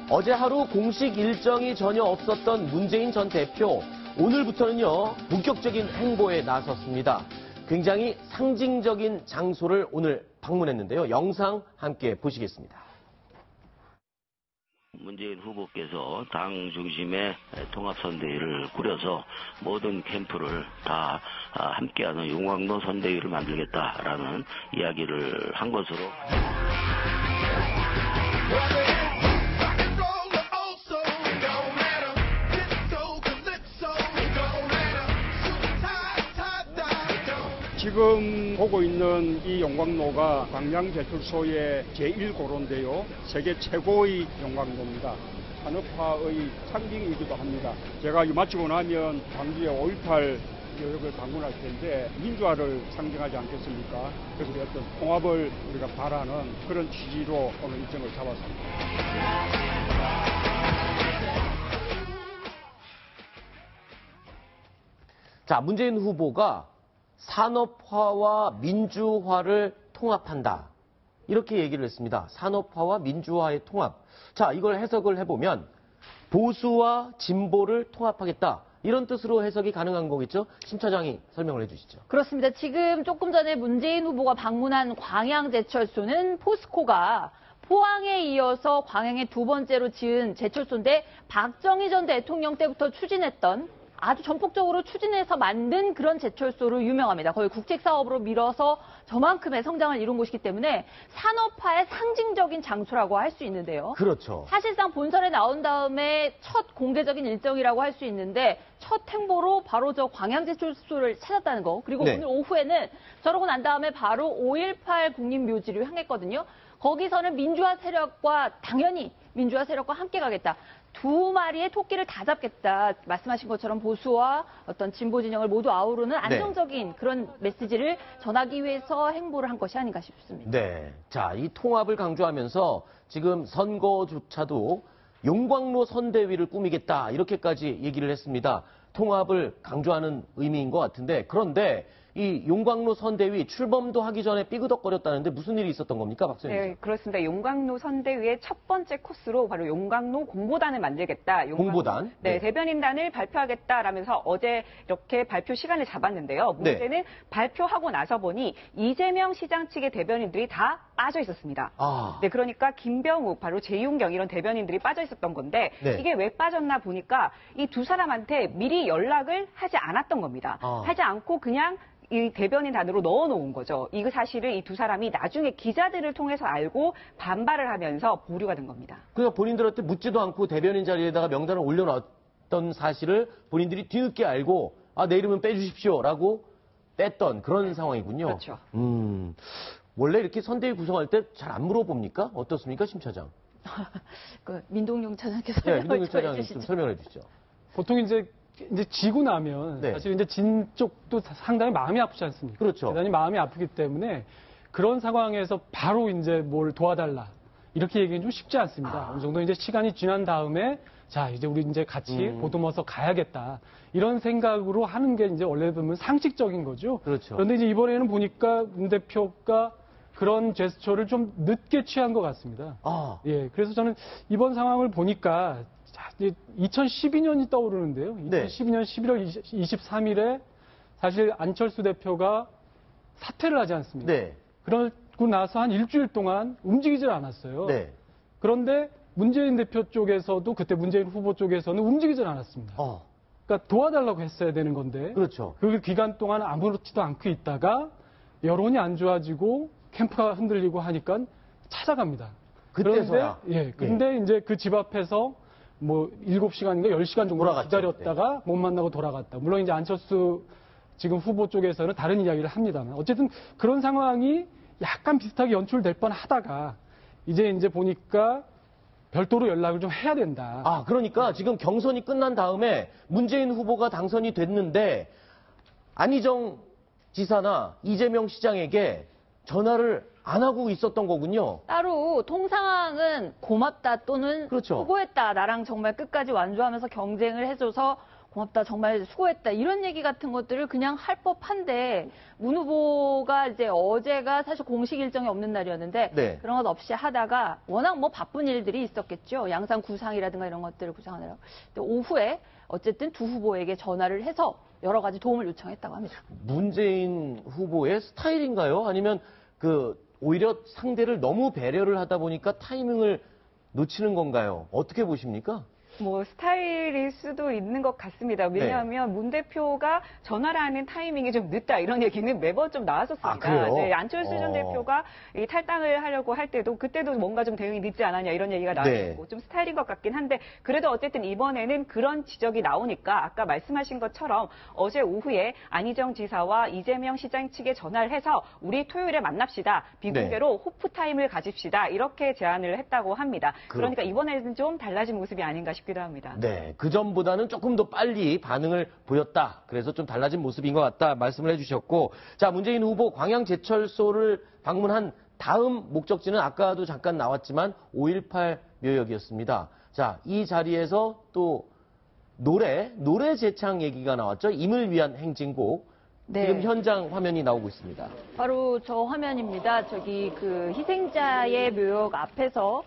어제 하루 공식 일정이 전혀 없었던 문재인 전 대표, 오늘부터는요, 본격적인 행보에 나섰습니다. 굉장히 상징적인 장소를 오늘 방문했는데요. 영상 함께 보시겠습니다. 문재인 후보께서 당 중심의 통합선대위를 꾸려서 모든 캠프를 다 함께하는 용광로 선대위를 만들겠다라는 이야기를 한 것으로. 지금 보고 있는 이 용광로가 광양제철소의 제1고로인데요. 세계 최고의 용광로입니다. 산업화의 상징이기도 합니다. 제가 마치고 나면 광주의 5.18 여역을 방문할 텐데 민주화를 상징하지 않겠습니까? 그래서 어떤 통합을 우리가 바라는 그런 취지로 오늘 일정을 잡았습니다. 자, 문재인 후보가 산업화와 민주화를 통합한다. 이렇게 얘기를 했습니다. 산업화와 민주화의 통합. 자, 이걸 해석을 해보면 보수와 진보를 통합하겠다. 이런 뜻으로 해석이 가능한 거겠죠? 심 차장이 설명을 해주시죠. 그렇습니다. 지금 조금 전에 문재인 후보가 방문한 광양제철소는 포스코가 포항에 이어서 광양에 두 번째로 지은 제철소인데 박정희 전 대통령 때부터 추진했던 아주 전폭적으로 추진해서 만든 그런 제철소로 유명합니다. 거의 국책사업으로 밀어서 저만큼의 성장을 이룬 곳이기 때문에 산업화의 상징적인 장소라고 할 수 있는데요. 그렇죠. 사실상 본선에 나온 다음에 첫 공개적인 일정이라고 할 수 있는데 첫 행보로 바로 저 광양제철소를 찾았다는 거. 그리고 네. 오늘 오후에는 저러고 난 다음에 바로 5.18 국립묘지를 향했거든요. 거기서는 민주화 세력과 당연히 민주화 세력과 함께 가겠다. 두 마리의 토끼를 다 잡겠다. 말씀하신 것처럼 보수와 어떤 진보 진영을 모두 아우르는 안정적인 그런 메시지를 전하기 위해서 행보를 한 것이 아닌가 싶습니다. 네. 자, 이 통합을 강조하면서 지금 선거조차도 용광로 선대위를 꾸미겠다. 이렇게까지 얘기를 했습니다. 통합을 강조하는 의미인 것 같은데, 그런데 이 용광로 선대위 출범도 하기 전에 삐그덕거렸다는데 무슨 일이 있었던 겁니까, 박선희 기자? 네, 그렇습니다. 용광로 선대위의 첫 번째 코스로 바로 용광로 공보단을 만들겠다. 공보단? 네, 대변인단을 발표하겠다라면서 어제 이렇게 발표 시간을 잡았는데요. 문제는 발표하고 나서 보니 이재명 시장 측의 대변인들이 다 빠져 있었습니다. 네, 그러니까 김병욱, 바로 재윤경 이런 대변인들이 빠져 있었던 건데 이게 왜 빠졌나 보니까 이 두 사람한테 미리 연락을 하지 않았던 겁니다. 하지 않고 그냥 이 대변인 단으로 넣어놓은 거죠. 이 사실을 이 두 사람이 나중에 기자들을 통해서 알고 반발을 하면서 보류가 된 겁니다. 그러니까 본인들한테 묻지도 않고 대변인 자리에다가 명단을 올려놨던 사실을 본인들이 뒤늦게 알고 내 이름은 빼주십시오라고 뺐던 그런 상황이군요. 그렇죠. 원래 이렇게 선대위 구성할 때 잘 안 물어봅니까? 어떻습니까, 심 차장? 민동용 차장께서 민동용 차장이 좀 설명해 주시죠. 보통 이제 지고 나면 사실 이제 진 쪽도 상당히 마음이 아프지 않습니까? 그렇죠. 대단히 마음이 아프기 때문에 그런 상황에서 바로 이제 뭘 도와달라 이렇게 얘기는 좀 쉽지 않습니다. 어느 정도 이제 시간이 지난 다음에 자 이제 우리 이제 같이 보듬어서 가야겠다 이런 생각으로 하는 게 이제 원래 보면 상식적인 거죠. 그렇죠. 그런데 이제 이번에는 보니까 문 대표가 그런 제스처를 좀 늦게 취한 것 같습니다. 예, 그래서 저는 이번 상황을 보니까 2012년이 떠오르는데요. 2012년 11월 23일에 사실 안철수 대표가 사퇴를 하지 않습니까? 그러고 나서 한 일주일 동안 움직이질 않았어요. 그런데 문재인 대표 쪽에서도 그때 문재인 후보 쪽에서는 움직이질 않았습니다. 그러니까 도와달라고 했어야 되는 건데 그 기간 동안 아무렇지도 않고 있다가 여론이 안 좋아지고 캠프가 흔들리고 하니까 찾아갑니다. 그때서야. 근데 이제 그 집 앞에서 뭐 7시간인가 10시간 정도 기다렸다가 못 만나고 돌아갔다. 물론 이제 안철수 지금 후보 쪽에서는 다른 이야기를 합니다만 어쨌든 그런 상황이 약간 비슷하게 연출될 뻔하다가 이제 보니까 별도로 연락을 좀 해야 된다. 그러니까 지금 경선이 끝난 다음에 문재인 후보가 당선이 됐는데 안희정 지사나 이재명 시장에게 전화를 안 하고 있었던 거군요. 따로 통상은 고맙다 또는 수고했다. 나랑 정말 끝까지 완주하면서 경쟁을 해줘서 고맙다, 정말 수고했다, 이런 얘기 같은 것들을 그냥 할 법한데, 문 후보가 이제 어제가 사실 공식 일정이 없는 날이었는데, 네. 그런 것 없이 하다가 워낙 뭐 바쁜 일들이 있었겠죠. 양산 구상이라든가 이런 것들을 구상하느라고. 오후에 어쨌든 두 후보에게 전화를 해서 여러 가지 도움을 요청했다고 합니다. 문재인 후보의 스타일인가요? 아니면 오히려 상대를 너무 배려를 하다 보니까 타이밍을 놓치는 건가요? 어떻게 보십니까? 뭐 스타일일 수도 있는 것 같습니다. 왜냐하면 문 대표가 전화를 하는 타이밍이 좀 늦다 이런 얘기는 매번 좀 나왔었습니다. 아, 그래요? 네, 안철수 전 대표가 이 탈당을 하려고 할 때도 그때도 뭔가 좀 대응이 늦지 않았냐 이런 얘기가 나왔고 좀 스타일인 것 같긴 한데 그래도 어쨌든 이번에는 그런 지적이 나오니까 아까 말씀하신 것처럼 어제 오후에 안희정 지사와 이재명 시장 측에 전화를 해서 우리 토요일에 만납시다. 비공개로 호프 타임을 가집시다. 이렇게 제안을 했다고 합니다. 그러니까 이번에는 좀 달라진 모습이 아닌가 싶습니다. 합니다. 네, 그 전보다는 조금 더 빨리 반응을 보였다. 그래서 좀 달라진 모습인 것 같다 말씀을 해주셨고, 자, 문재인 후보 광양제철소를 방문한 다음 목적지는 아까도 잠깐 나왔지만 5.18 묘역이었습니다. 자, 이 자리에서 또 노래 재창 얘기가 나왔죠. 임을 위한 행진곡. 네. 지금 현장 화면이 나오고 있습니다. 바로 저 화면입니다. 저기 희생자의 묘역 앞에서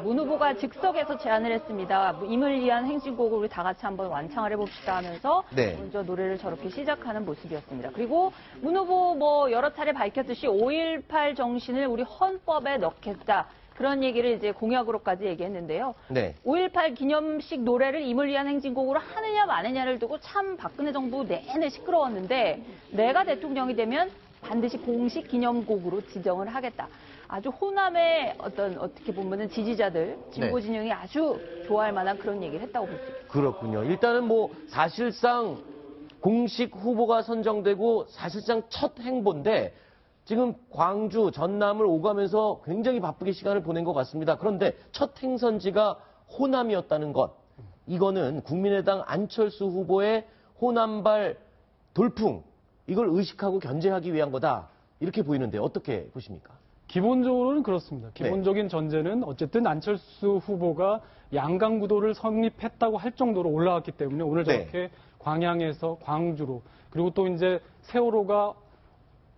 문 후보가 즉석에서 제안을 했습니다. 임을 위한 행진곡을 우리 다 같이 한번 완창을 해봅시다 하면서 먼저 노래를 저렇게 시작하는 모습이었습니다. 그리고 문 후보 여러 차례 밝혔듯이 5.18 정신을 우리 헌법에 넣겠다. 그런 얘기를 이제 공약으로까지 얘기했는데요. 네. 5.18 기념식 노래를 임을 위한 행진곡으로 하느냐 마느냐를 두고 참 박근혜 정부 내내 시끄러웠는데 내가 대통령이 되면 반드시 공식 기념곡으로 지정을 하겠다. 아주 호남의 어떻게 보면은 지지자들, 진보 진영이 아주 좋아할 만한 그런 얘기를 했다고 볼 수 있습니다. 그렇군요. 일단은 사실상 공식 후보가 선정되고 사실상 첫 행보인데 지금 광주, 전남을 오가면서 굉장히 바쁘게 시간을 보낸 것 같습니다. 그런데 첫 행선지가 호남이었다는 것. 이거는 국민의당 안철수 후보의 호남발 돌풍, 이걸 의식하고 견제하기 위한 거다. 이렇게 보이는데 어떻게 보십니까? 기본적으로는 그렇습니다. 기본적인 전제는 어쨌든 안철수 후보가 양강구도를 성립했다고 할 정도로 올라왔기 때문에 오늘 저렇게 광양에서 광주로 그리고 또 이제 세월호가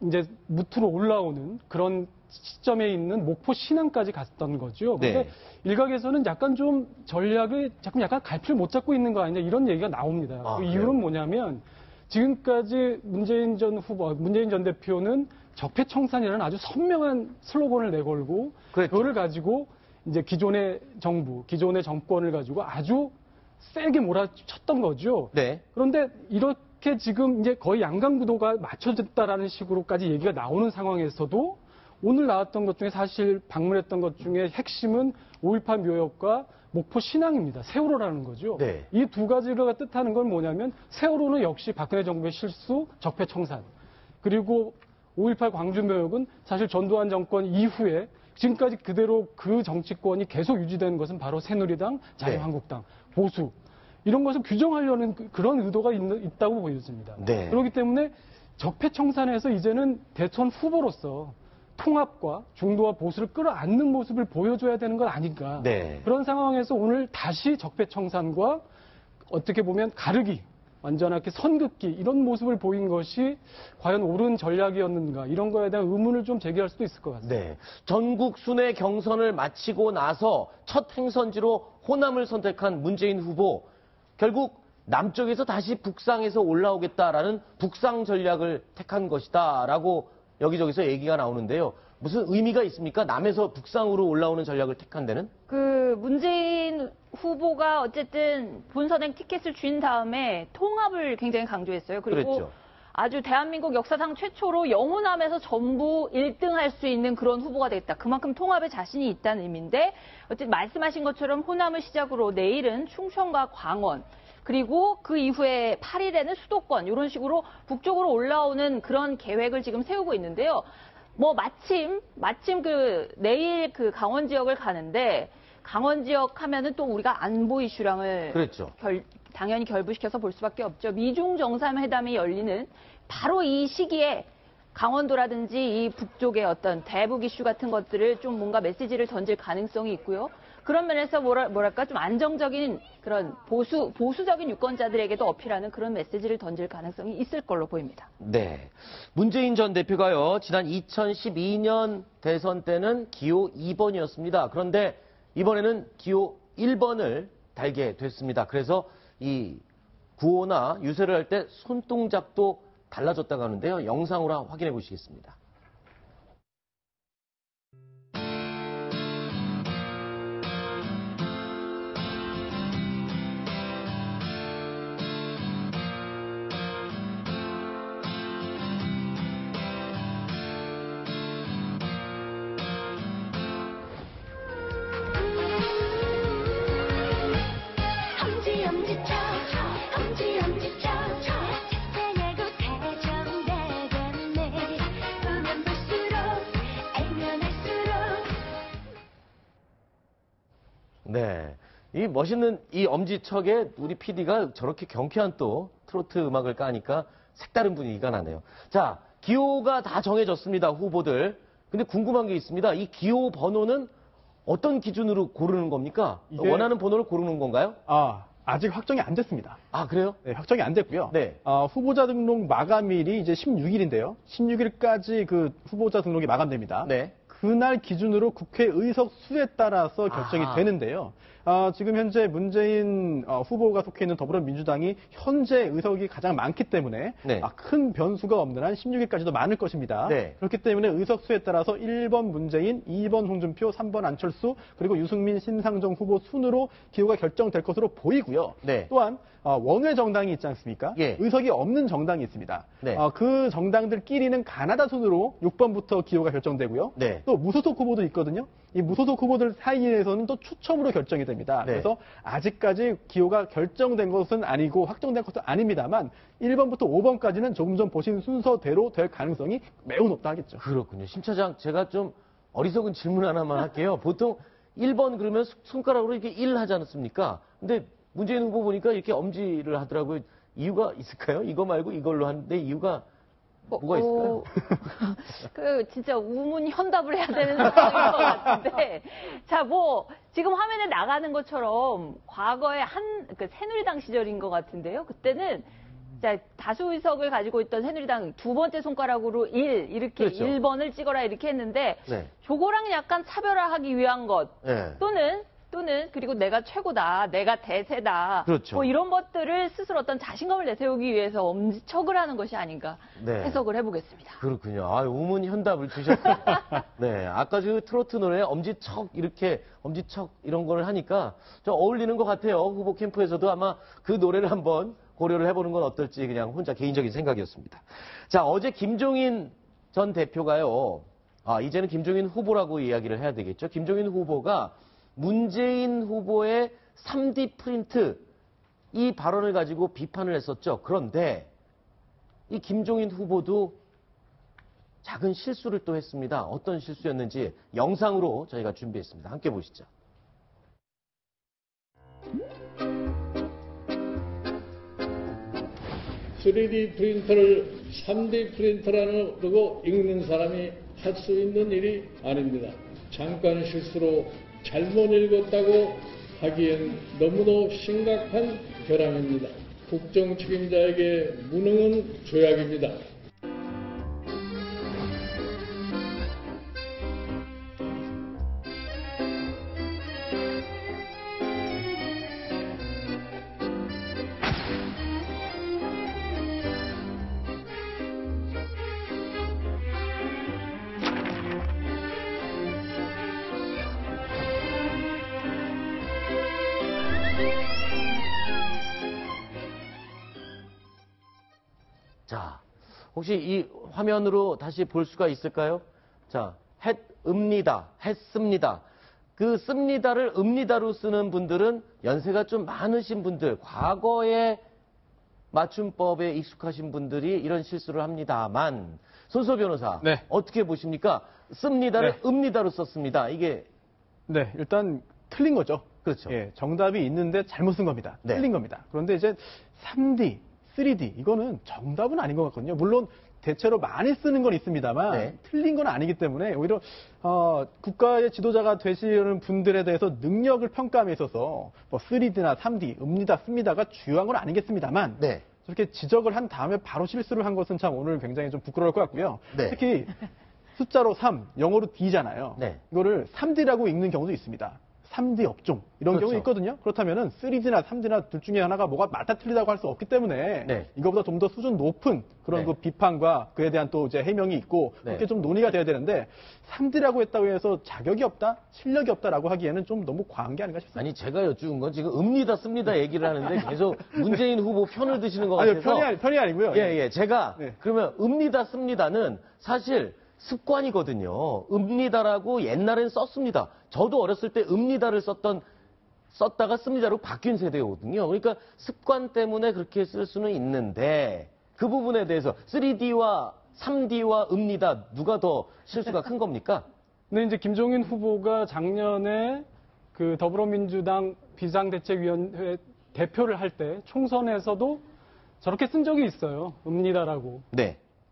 이제 무트로 올라오는 그런 시점에 있는 목포 신항까지 갔던 거죠. 그런데 일각에서는 약간 좀 전략을 약간 갈피를 못 잡고 있는 거 아니냐 이런 얘기가 나옵니다. 그 이유는 뭐냐면 지금까지 문재인 전 대표는 적폐청산이라는 아주 선명한 슬로건을 내걸고 그거를 가지고 이제 기존의 정부, 기존의 정권을 가지고 아주 세게 몰아쳤던 거죠. 그런데 이렇게 지금 이제 거의 양강구도가 맞춰졌다라는 식으로까지 얘기가 나오는 상황에서도 오늘 나왔던 것 중에 사실 방문했던 것 중에 핵심은 5.18 묘역과 목포 신항입니다. 세월호라는 거죠. 이 두 가지가 뜻하는 건 뭐냐면 세월호는 역시 박근혜 정부의 실수, 적폐청산. 그리고 5.18 광주 묘역은 사실 전두환 정권 이후에 지금까지 그대로 그 정치권이 계속 유지되는 것은 바로 새누리당, 자유한국당, 보수. 이런 것을 규정하려는 그런 의도가 있다고 보여집니다. 그렇기 때문에 적폐청산에서 이제는 대선 후보로서 통합과 중도와 보수를 끌어안는 모습을 보여줘야 되는 건 아닌가. 그런 상황에서 오늘 다시 적폐청산과 어떻게 보면 가르기, 완전하게 선긋기 이런 모습을 보인 것이 과연 옳은 전략이었는가 이런 거에 대한 의문을 좀 제기할 수도 있을 것 같습니다. 전국 순회 경선을 마치고 나서 첫 행선지로 호남을 선택한 문재인 후보. 결국 남쪽에서 다시 북상에서 올라오겠다라는 북상 전략을 택한 것이다라고 여기저기서 얘기가 나오는데요. 무슨 의미가 있습니까? 남에서 북상으로 올라오는 전략을 택한 데는? 문재인 후보가 어쨌든 본선행 티켓을 쥔 다음에 통합을 굉장히 강조했어요. 그리고 아주 대한민국 역사상 최초로 영호남에서 전부 1등할 수 있는 그런 후보가 되겠다. 그만큼 통합에 자신이 있다는 의미인데 어쨌든 말씀하신 것처럼 호남을 시작으로 내일은 충청과 광원 그리고 그 이후에 8일에는 수도권 이런 식으로 북쪽으로 올라오는 그런 계획을 지금 세우고 있는데요. 마침 내일 강원 지역을 가는데 강원 지역 하면은 또 우리가 안보 이슈랑을 당연히 결부시켜서 볼 수밖에 없죠. 미중 정상회담이 열리는 바로 이 시기에 강원도라든지 이 북쪽의 어떤 대북 이슈 같은 것들을 좀 뭔가 메시지를 던질 가능성이 있고요. 그런 면에서 뭐랄까 좀 안정적인 그런 보수적인 유권자들에게도 어필하는 그런 메시지를 던질 가능성이 있을 걸로 보입니다. 네. 문재인 전 대표가요, 지난 2012년 대선 때는 기호 2번이었습니다. 그런데 이번에는 기호 1번을 달게 됐습니다. 그래서 이 구호나 유세를 할 때 손동작도 달라졌다고 하는데요. 영상으로 확인해 보시겠습니다. 네. 이 멋있는 이 엄지척에 우리 PD가 저렇게 경쾌한 또 트로트 음악을 까니까 색다른 분위기가 나네요. 자, 기호가 다 정해졌습니다. 후보들. 근데 궁금한 게 있습니다. 이 기호 번호는 어떤 기준으로 고르는 겁니까? 원하는 번호를 고르는 건가요? 아직 확정이 안 됐습니다. 아, 그래요? 네, 확정이 안 됐고요. 네. 후보자 등록 마감일이 이제 16일인데요. 16일까지 그 후보자 등록이 마감됩니다. 네. 그날 기준으로 국회 의석 수에 따라서 결정이 되는데요. 지금 현재 문재인 후보가 속해 있는 더불어민주당이 현재 의석이 가장 많기 때문에 네. 큰 변수가 없는 한 16일까지도 많을 것입니다. 네. 그렇기 때문에 의석 수에 따라서 1번 문재인, 2번 홍준표, 3번 안철수, 그리고 유승민, 심상정 후보 순으로 기호가 결정될 것으로 보이고요. 네. 또한 원외 정당이 있지 않습니까? 예. 의석이 없는 정당이 있습니다. 네. 그 정당들끼리는 가나다 순으로 6번부터 기호가 결정되고요. 네. 또 무소속 후보도 있거든요. 이 무소속 후보들 사이에서는 또 추첨으로 결정이 됩니다. 네. 그래서 아직까지 기호가 결정된 것은 아니고 확정된 것도 아닙니다만 1번부터 5번까지는 조금 전 보신 순서대로 될 가능성이 매우 높다 하겠죠. 그렇군요. 심 차장, 제가 좀 어리석은 질문 하나만 할게요. 보통 1번 그러면 손가락으로 이렇게 1 하지 않습니까? 근데 문재인 후보 보니까 이렇게 엄지를 하더라고요. 이유가 있을까요? 이거 말고 이걸로 하는데 이유가 뭐가 있을까요? 진짜 우문현답을 해야 되는 상황인 것 같은데. 자, 지금 화면에 나가는 것처럼 과거에 새누리당 시절인 것 같은데요. 그때는 다수 의석을 가지고 있던 새누리당 두 번째 손가락으로 1, 이렇게 그렇죠. 1번을 찍어라 이렇게 했는데, 네. 저거랑 약간 차별화하기 위한 것. 네. 또는 그리고 내가 최고다, 내가 대세다, 그렇죠. 이런 것들을 스스로 어떤 자신감을 내세우기 위해서 엄지척을 하는 것이 아닌가 해석을 해보겠습니다. 그렇군요. 우문현답을 주셨어요. 네, 아까 그 트로트 노래 엄지척 이런 걸 하니까 좀 어울리는 것 같아요. 후보 캠프에서도 아마 그 노래를 한번 고려를 해보는 건 어떨지 그냥 혼자 개인적인 생각이었습니다. 자, 어제 김종인 전 대표가요. 이제는 김종인 후보라고 이야기를 해야 되겠죠. 김종인 후보가 문재인 후보의 3D 프린트 이 발언을 가지고 비판을 했었죠. 그런데 이 김종인 후보도 작은 실수를 또 했습니다. 어떤 실수였는지 영상으로 저희가 준비했습니다. 함께 보시죠. 3D 프린터를 3D 프린터라고 읽는 사람이 할 수 있는 일이 아닙니다. 잠깐 실수로 잘못 읽었다고 하기엔 너무도 심각한 결함입니다. 국정 책임자에게 무능은 죄악입니다. 자, 혹시 이 화면으로 다시 볼 수가 있을까요? 자, 했습니다. 그 씁니다를 읍니다로 쓰는 분들은 연세가 좀 많으신 분들, 과거에 맞춤법에 익숙하신 분들이 이런 실수를 합니다만, 손소 변호사, 네. 어떻게 보십니까? 씁니다를 읍니다로 썼습니다. 이게. 네, 일단 틀린 거죠. 그렇죠. 예, 정답이 있는데 잘못 쓴 겁니다. 네. 틀린 겁니다. 그런데 이제 3D, 3D 이거는 정답은 아닌 것 같거든요. 물론 대체로 많이 쓰는 건 있습니다만 틀린 건 아니기 때문에 오히려 국가의 지도자가 되시는 분들에 대해서 능력을 평가함에 있어서 뭐 3D나 3D, 읍니다, 씁니다가 주요한 건 아니겠습니다만 저렇게 지적을 한 다음에 바로 실수를 한 것은 참 오늘 굉장히 좀 부끄러울 것 같고요. 특히 숫자로 3, 영어로 D잖아요. 이거를 3D라고 읽는 경우도 있습니다. 3D 업종 이런 경우 있거든요. 그렇다면은 3D나 3D나 둘 중에 하나가 뭐가 맞다 틀리다고 할 수 없기 때문에 이거보다 좀 더 수준 높은 그런 그 비판과 그에 대한 또 이제 해명이 있고 그렇게 좀 논의가 돼야 되는데 3D라고 했다고 해서 자격이 없다, 실력이 없다라고 하기에는 좀 너무 과한 게 아닌가 싶습니다. 아니 제가 여쭈은 건 지금 읍니다 씁니다 얘기를 하는데 계속 문재인 후보 편을 드시는 것 같아서 편이 아니고요. 제가 그러면 읍니다 씁니다는 사실 습관이거든요. 읍니다라고 옛날엔 썼습니다. 저도 어렸을 때 읍니다를 썼다가 씁니다로 바뀐 세대거든요. 그러니까 습관 때문에 그렇게 쓸 수는 있는데 그 부분에 대해서 3D와 3D와 읍니다 누가 더 실수가 큰 겁니까? 근데 이제 김종인 후보가 작년에 그 더불어민주당 비상대책위원회 대표를 할 때 총선에서도 저렇게 쓴 적이 있어요. 읍니다라고.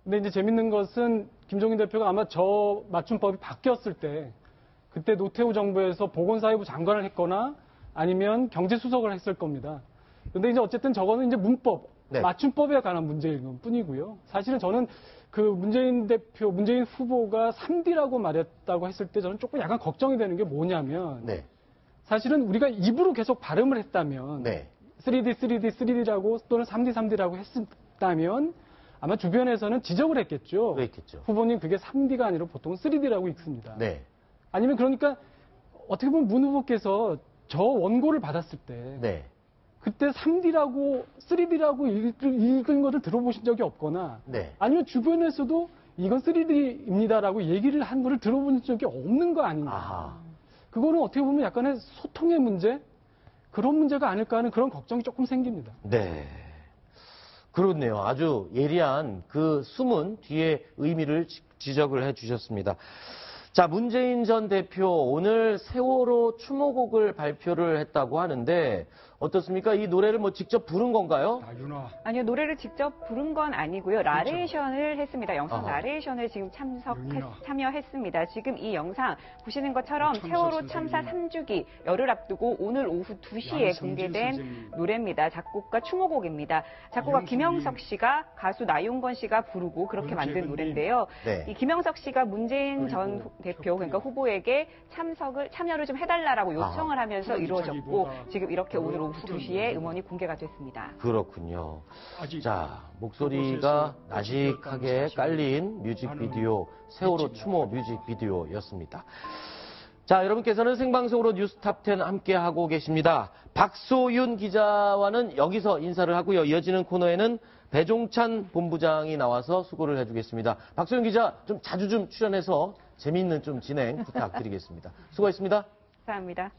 근데 이제 재밌는 것은 김종인 대표가 아마 저 맞춤법이 바뀌었을 때 그때 노태우 정부에서 보건사회부 장관을 했거나 아니면 경제수석을 했을 겁니다. 근데 이제 어쨌든 저거는 이제 문법, 맞춤법에 관한 문제인 것 뿐이고요. 사실은 저는 그 문재인 후보가 3D라고 말했다고 했을 때 저는 조금 약간 걱정이 되는 게 뭐냐면 사실은 우리가 입으로 계속 발음을 했다면 3D라고 또는 3D라고 했다면 아마 주변에서는 지적을 했겠죠. 후보님 그게 3D가 아니라 보통 3D라고 읽습니다. 아니면 그러니까 어떻게 보면 문 후보께서 저 원고를 받았을 때 그때 3D라고 3D라고 읽은 것을 들어보신 적이 없거나 아니면 주변에서도 이건 3D입니다라고 얘기를 한 것을 들어본 적이 없는 거 아닌가. 그거는 어떻게 보면 약간의 소통의 문제? 그런 문제가 아닐까 하는 그런 걱정이 조금 생깁니다. 그렇네요. 아주 예리한 그 숨은 뒤에 의미를 지적을 해주셨습니다. 자, 문재인 전 대표 오늘 세월호 추모곡을 발표를 했다고 하는데 어떻습니까? 이 노래를 뭐 직접 부른 건가요? 아니요, 노래를 직접 부른 건 아니고요. 나레이션을 했습니다. 영상 나레이션을 지금 참여했습니다. 지금 이 영상 보시는 것처럼 세월호 참사 3주기 열흘 앞두고 오늘 오후 2시에 공개된 노래입니다. 작곡가 추모곡입니다. 작곡가 김영석 씨가 가수 나윤건 씨가 부르고 그렇게 만든 노래인데요. 이 김영석 씨가 문재인 전 대표 그러니까 후보에게 참여를 좀 해달라라고 요청을 하면서 이루어졌고 지금 이렇게 오늘 오후 2시에 음원이 공개가 됐습니다. 그렇군요. 자, 목소리가 나직하게 깔린 뮤직비디오, 세월호 추모 뮤직비디오였습니다. 자, 여러분께서는 생방송으로 뉴스탑10 함께하고 계십니다. 박소윤 기자와는 여기서 인사를 하고요. 이어지는 코너에는 배종찬 본부장이 나와서 수고를 해주겠습니다. 박소윤 기자 좀 자주 좀 출연해서 재미있는 좀 진행 부탁드리겠습니다. 수고했습니다. 감사합니다.